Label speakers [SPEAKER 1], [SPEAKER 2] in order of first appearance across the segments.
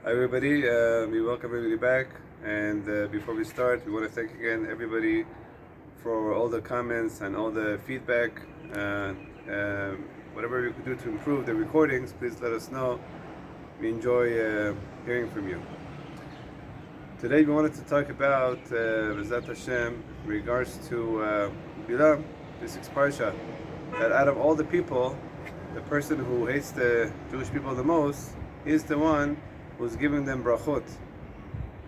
[SPEAKER 1] Hi everybody, we welcome everybody back, and before we start we want to thank again everybody for all the comments and all the feedback. Whatever we could do to improve the recordings, please let us know. We enjoy hearing from you. Today we wanted to talk about B'ezrat Hashem in regards to Bilam, this week's parsha, that out of all the people, the person who hates the Jewish people the most is the one who's giving them brachot.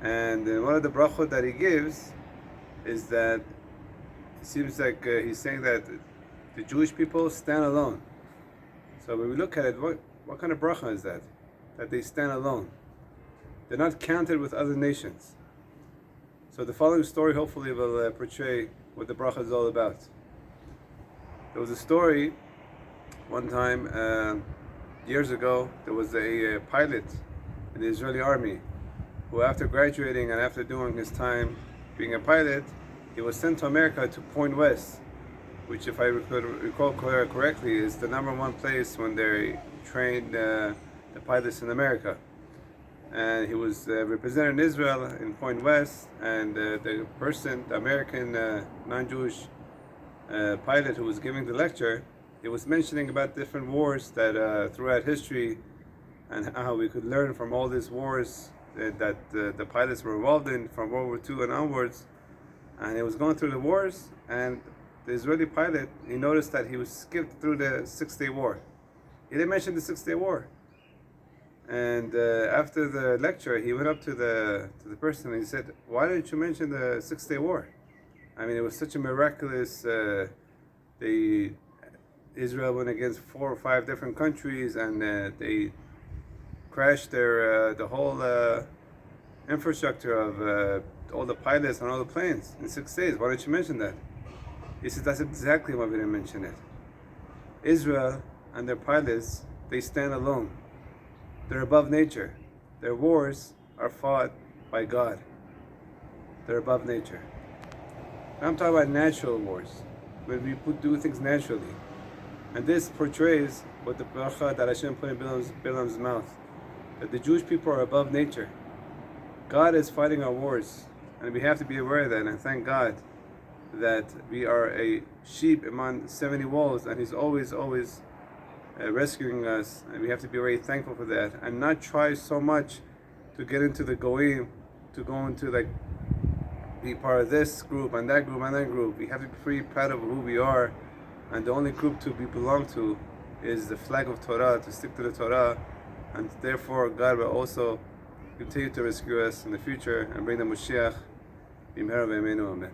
[SPEAKER 1] And one of the brachot that he gives is that it seems like he's saying that the Jewish people stand alone. So when we look at it, what kind of bracha is that? That they stand alone. They're not counted with other nations. So the following story hopefully will portray what the bracha is all about. There was a story one time, years ago, there was a pilot in the Israeli army who, after graduating and after doing his time being a pilot, he was sent to America to Point West, which, if I recall correctly, is the #1 place when they train the pilots in America. And he was representing Israel in Point West, and the American non-Jewish pilot who was giving the lecture, he was mentioning about different wars that throughout history, and how we could learn from all these wars that the pilots were involved in from World War II and onwards. And he was going through the wars, and the Israeli pilot, he noticed that he was skipped through the Six-Day War. He didn't mention the Six-Day War. And after the lecture, he went up to the person and he said, "Why didn't you mention the Six-Day War? I mean, it was such a miraculous. Israel went against 4 or 5 different countries, and they crashed the whole infrastructure of all the pilots and all the planes in 6 days. Why didn't you mention that?" He said, "That's exactly why we didn't mention it. Israel and their pilots, they stand alone. They're above nature. Their wars are fought by God. They're above nature." I'm talking about natural wars, when we do things naturally. And this portrays what the bracha that Hashem put in Bilam's mouth, that the Jewish people are above nature. God is fighting our wars, and we have to be aware of that, and thank God that we are a sheep among 70 wolves, and He's always rescuing us, and we have to be very thankful for that, and not try so much to get into the goyim, to go into be part of this group and that group and that group. We have to be pretty proud of who we are, and the only group to belong to is the flag of Torah, to stick to the Torah, and therefore God will also continue to rescue us in the future and bring the Mashiach. B'mehera v'yameinu, amen.